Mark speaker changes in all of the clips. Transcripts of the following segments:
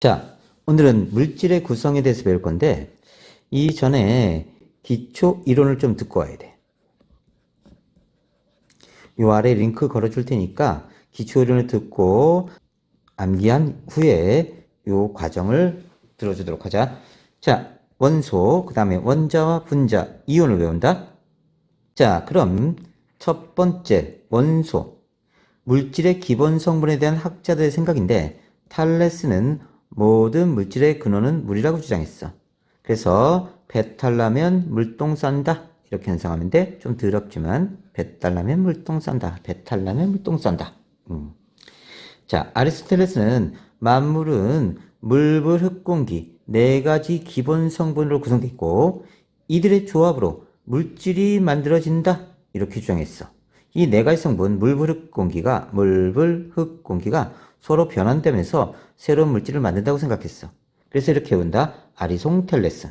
Speaker 1: 자, 오늘은 물질의 구성에 대해서 배울 건데 이전에 기초 이론을 좀 듣고 와야 돼. 요 아래 링크 걸어줄 테니까 기초 이론을 듣고 암기한 후에 요 과정을 들어주도록 하자. 자, 원소, 그 다음에 원자와 분자, 이온을 외운다. 자, 그럼 첫 번째 원소. 물질의 기본 성분에 대한 학자들의 생각인데 탈레스는 모든 물질의 근원은 물이라고 주장했어. 그래서 배탈 나면 물똥 싼다 이렇게 해석하면 돼. 좀 더럽지만 배탈 나면 물똥 싼다. 배탈 나면 물똥 싼다. 자, 아리스토텔레스는 만물은 물, 불, 흙, 공기 네 가지 기본 성분으로 구성되어 있고 이들의 조합으로 물질이 만들어진다 이렇게 주장했어. 이 네 가지 성분 물, 불, 흙, 공기가 서로 변환되면서 새로운 물질을 만든다고 생각했어. 그래서 이렇게 외운다. 아리송텔레스.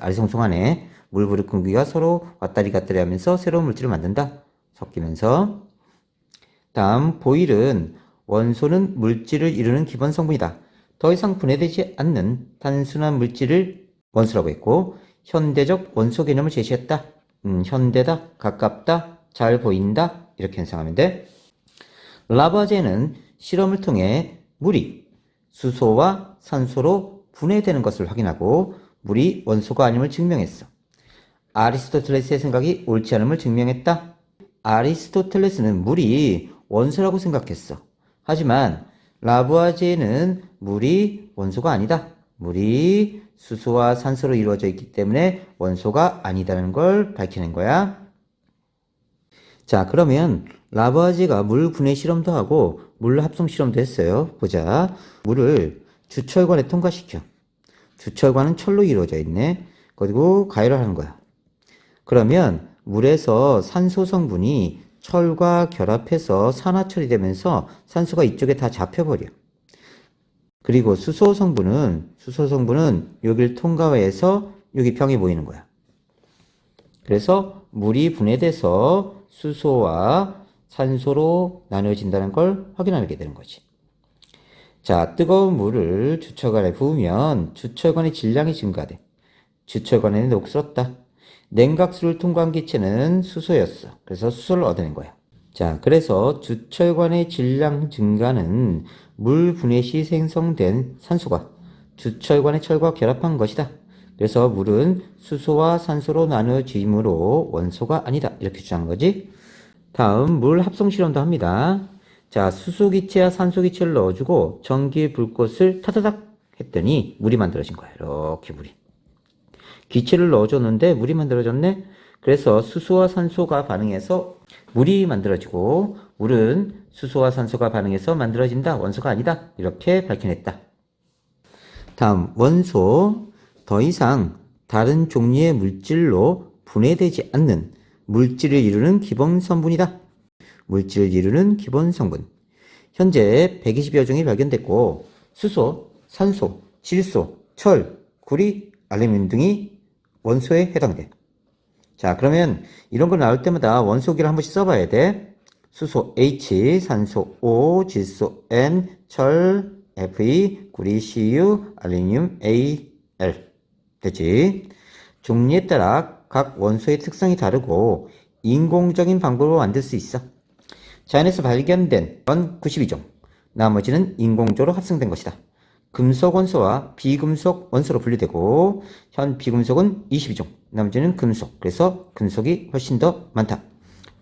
Speaker 1: 아리송송하네. 물, 불, 흙, 공기가 서로 왔다리 갔다리 하면서 새로운 물질을 만든다. 섞이면서. 다음 보일은 원소는 물질을 이루는 기본 성분이다. 더 이상 분해되지 않는 단순한 물질을 원소라고 했고 현대적 원소 개념을 제시했다. 현대다, 가깝다, 잘 보인다 이렇게 해석하면 돼. 라부아제는 실험을 통해 물이 수소와 산소로 분해되는 것을 확인하고 물이 원소가 아님을 증명했어. 아리스토텔레스의 생각이 옳지 않음을 증명했다. 아리스토텔레스는 물이 원소라고 생각했어. 하지만 라부아제는 물이 원소가 아니다. 물이 수소와 산소로 이루어져 있기 때문에 원소가 아니다는 걸 밝혀낸 거야. 자, 그러면 라부아제가 물 분해 실험도 하고 물 합성 실험도 했어요. 보자. 물을 주철관에 통과시켜. 주철관은 철로 이루어져 있네. 그리고 가열을 하는 거야. 그러면 물에서 산소 성분이 철과 결합해서 산화 처리되면서 산소가 이쪽에 다 잡혀버려. 그리고 수소 성분은 여기를 통과해서 여기 병이 보이는 거야. 그래서 물이 분해돼서 수소와 산소로 나눠진다는 걸 확인하게 되는 거지. 자, 뜨거운 물을 주철관에 부으면 주철관의 질량이 증가돼. 주철관에는 녹슬었다. 냉각수를 통과한 기체는 수소였어. 그래서 수소를 얻어낸 거야. 자, 그래서 주철관의 질량 증가는 물 분해 시 생성된 산소가 주철관의 철과 결합한 것이다. 그래서 물은 수소와 산소로 나눠짐으로 원소가 아니다. 이렇게 주장한 거지. 다음 물 합성 실험도 합니다. 자, 수소기체와 산소기체를 넣어주고 전기 불꽃을 타다닥 했더니 물이 만들어진 거야. 이렇게 물이. 기체를 넣어줬는데 물이 만들어졌네. 그래서 수소와 산소가 반응해서 물이 만들어지고 물은 수소와 산소가 반응해서 만들어진다. 원소가 아니다. 이렇게 밝혀냈다. 다음 원소. 더 이상 다른 종류의 물질로 분해되지 않는 물질을 이루는 기본 성분이다. 물질을 이루는 기본 성분. 현재 120여 종이 발견됐고 수소, 산소, 질소, 철, 구리, 알루미늄 등이 원소에 해당돼. 자, 그러면 이런 거 나올 때마다 원소기를 한 번씩 써봐야 돼. 수소 H, 산소 O, 질소 N, 철 Fe, 구리 Cu, 알루미늄 Al. 되지? 종류에 따라 각 원소의 특성이 다르고 인공적인 방법으로 만들 수 있어. 자연에서 발견된 건 92종. 나머지는 인공적으로 합성된 것이다. 금속 원소와 비금속 원소로 분류되고 현 비금속은 22종. 나머지는 금속. 그래서 금속이 훨씬 더 많다.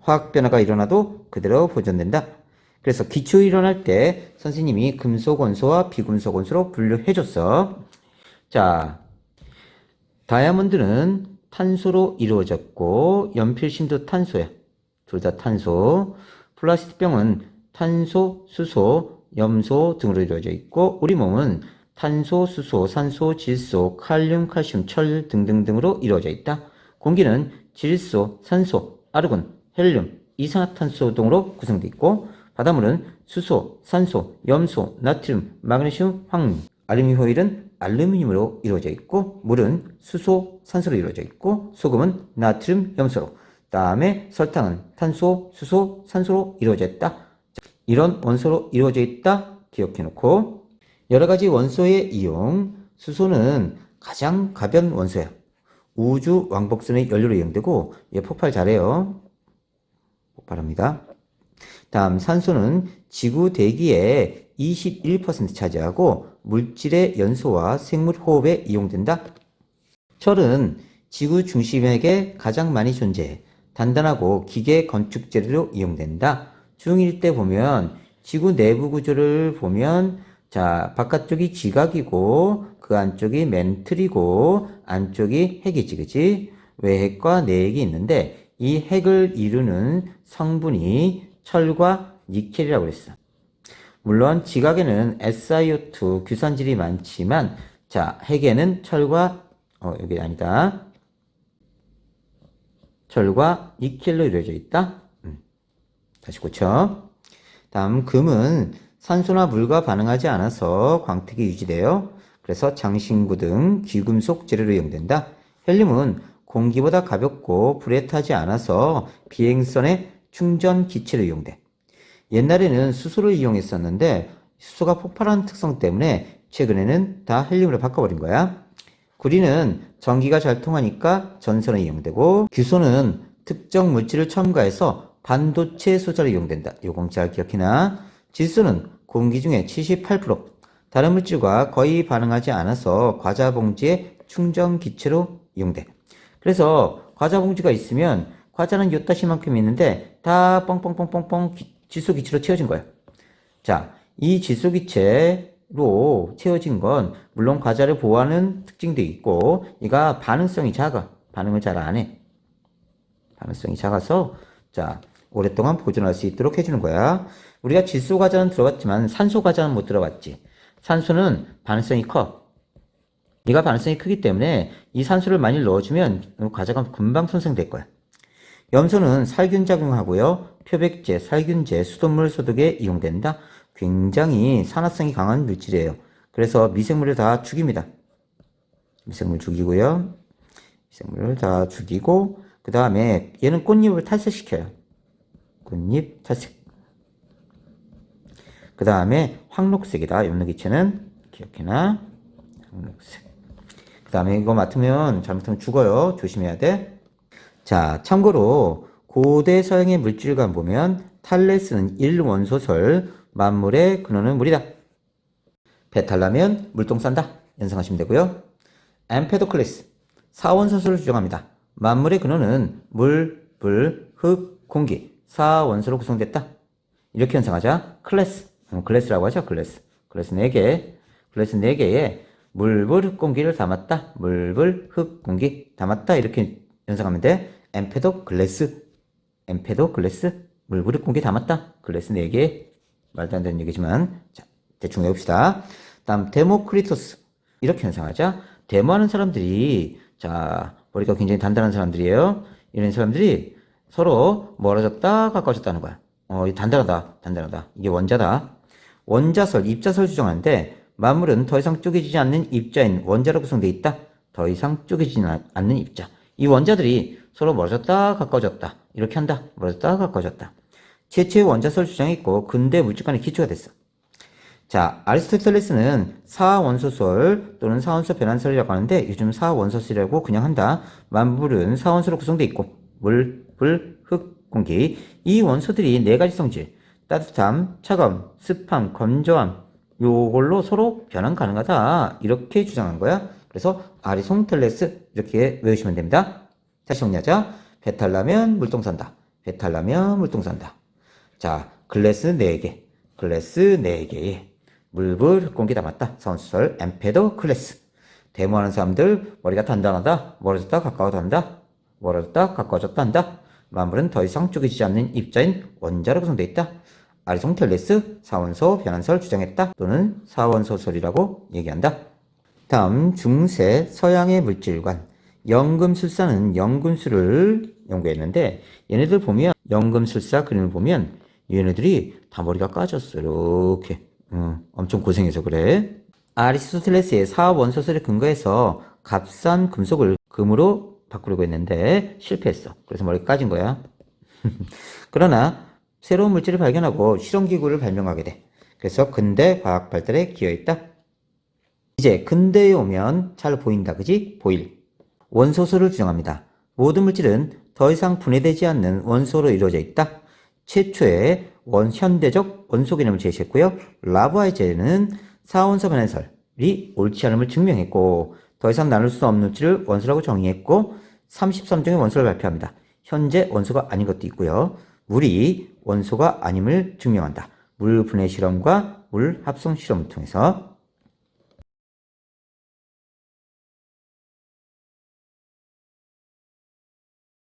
Speaker 1: 화학 변화가 일어나도 그대로 보존된다. 그래서 기초 일어날 때 선생님이 금속 원소와 비금속 원소로 분류해줬어. 자, 다이아몬드는 탄소로 이루어졌고 연필심도 탄소야. 둘 다 탄소. 플라스틱 병은 탄소, 수소, 염소 등으로 이루어져 있고 우리 몸은 탄소, 수소, 산소, 질소, 칼륨, 칼슘, 철 등등등으로 이루어져 있다. 공기는 질소, 산소, 아르곤, 헬륨, 이산화탄소 등으로 구성되어 있고 바닷물은 수소, 산소, 염소, 나트륨, 마그네슘, 황, 알루미늄 호일은 알루미늄으로 이루어져 있고 물은 수소, 산소로 이루어져 있고 소금은 나트륨, 염소로 다음에 설탕은 탄소, 수소, 산소로 이루어져 있다. 이런 원소로 이루어져 있다. 기억해 놓고 여러 가지 원소의 이용. 수소는 가장 가벼운 원소야. 우주 왕복선의 연료로 이용되고 얘 폭발 잘해요. 폭발합니다. 다음 산소는 지구 대기의 21% 차지하고 물질의 연소와 생물 호흡에 이용된다. 철은 지구 중심에게 가장 많이 존재해 단단하고 기계 건축 재료로 이용된다. 중1 때 보면 지구 내부 구조를 보면 자, 바깥쪽이 지각이고 그 안쪽이 멘틀이고 안쪽이 핵이지, 그치? 외핵과 내핵이 있는데 이 핵을 이루는 성분이 철과 니켈이라고 그랬어. 물론 지각에는 SiO2 규산질이 많지만 자, 핵에는 철과 여기 아니다. 철과 니켈로 이루어져 있다. 다시 고쳐. 다음 금은 산소나 물과 반응하지 않아서 광택이 유지돼요. 그래서 장신구 등 귀금속 재료로 이용된다. 헬륨은 공기보다 가볍고 불에 타지 않아서 비행선의 충전 기체로 이용돼. 옛날에는 수소를 이용했었는데 수소가 폭발하는 특성 때문에 최근에는 다 헬륨으로 바꿔버린 거야. 구리는 전기가 잘 통하니까 전선에 이용되고 규소는 특정 물질을 첨가해서 반도체 소재로 이용된다. 요거 잘 기억해놔. 질소는 공기 중에 78%, 다른 물질과 거의 반응하지 않아서 과자 봉지의 충전 기체로 이용돼. 그래서 과자 봉지가 있으면 과자는 요따시만큼 있는데 다 뻥뻥뻥뻥뻥 질소 기체로 채워진 거야. 자, 이 질소 기체로 채워진 건 물론 과자를 보호하는 특징도 있고 얘가 반응성이 작아. 반응을 잘 안 해. 반응성이 작아서 자, 오랫동안 보존할 수 있도록 해주는 거야. 우리가 질소 과자는 들어봤지만 산소 과자는 못 들어봤지. 산소는 반응성이 커. 얘가 반응성이 크기 때문에 이 산소를 많이 넣어주면 과자가 금방 손상될 거야. 염소는 살균 작용하고요. 표백제, 살균제, 수돗물 소독에 이용된다. 굉장히 산화성이 강한 물질이에요. 그래서 미생물을 다 죽입니다. 미생물 죽이고요. 미생물을 다 죽이고 그 다음에 얘는 꽃잎을 탈색시켜요. 꽃잎 탈색. 그 다음에 황록색이다. 염료기체는 기억해놔. 황록색. 그 다음에 이거 맡으면 잘못하면 죽어요. 조심해야 돼. 자, 참고로 고대 서양의 물질관 보면 탈레스는 1원소설, 만물의 근원은 물이다. 배탈나면 물똥 싼다. 연상하시면 되고요. 엠페도클레스 4원소설을 주장합니다. 만물의 근원은 물, 불, 흙, 공기 4원소로 구성됐다. 이렇게 연상하자. 클래스라고 하죠. 클래스 4개. 클래스 4개에 물, 불, 흙, 공기를 담았다. 물, 불, 흙, 공기 담았다. 이렇게 연상하면 돼. 엠페도클레스, 물, 불, 흙, 공기 담았다. 클래스 4개. 말도 안 되는 얘기지만 자, 대충 외웁시다. 다음 데모크리토스. 이렇게 연상하자. 데모하는 사람들이 자, 머리가 굉장히 단단한 사람들이에요. 이런 사람들이 서로 멀어졌다 가까워졌다는 거야. 단단하다. 이게 원자다. 원자설, 입자설 주장하는데 만물은 더 이상 쪼개지지 않는 입자인 원자로 구성되어 있다. 더 이상 쪼개지지 않는 입자. 이 원자들이 서로 멀어졌다 가까워졌다. 이렇게 한다. 멀어졌다 가까워졌다. 최초의 원자설 주장이 있고 근대 물질관의 기초가 됐어. 자, 아리스토텔레스는 사원소설 또는 사원소 변환설이라고 하는데 요즘 사원소설이라고 그냥 한다. 만물은 사원소로 구성되어 있고 물, 불, 흙, 공기 이 원소들이 4가지 성질 따뜻함, 차가움, 습함, 건조함 요걸로 서로 변환 가능하다. 이렇게 주장한 거야. 그래서 아리송텔레스 이렇게 외우시면 됩니다. 다시 정리하자. 배탈 나면 물똥 산다. 자, 글래스 4개에 물, 불, 흙, 공기 담았다. 사원소설 엠페도클레스. 데모하는 사람들 머리가 단단하다. 멀어졌다 가까워졌다 한다. 만물은 더 이상 쪼개지지 않는 입자인 원자로 구성되어 있다. 아리송텔레스 사원소 변환설 주장했다. 또는 사원소설이라고 얘기한다. 다음 중세 서양의 물질관. 연금술사는 연금술을 연구했는데 얘네들 보면 연금술사 그림을 보면 얘네들이 다 머리가 까졌어. 이렇게 엄청 고생해서 그래. 아리스토텔레스의 사원소설에 근거해서 값싼 금속을 금으로 바꾸려고 했는데 실패했어. 그래서 머리가 까진 거야. 그러나 새로운 물질을 발견하고 실험기구를 발명하게 돼. 그래서 근대 과학 발달에 기여했다. 이제 근대에 오면 잘 보인다. 그지? 보일. 원소수를 규정합니다. 모든 물질은 더 이상 분해되지 않는 원소로 이루어져 있다. 최초의 현대적 원소 개념을 제시했고요. 라부아제는 사원소 변해설이 옳지 않음을 증명했고 더 이상 나눌 수 없는 물질을 원소라고 정의했고 33종의 원소를 발표합니다. 현재 원소가 아닌 것도 있고요. 물이 원소가 아님을 증명한다. 물 분해 실험과 물 합성 실험을 통해서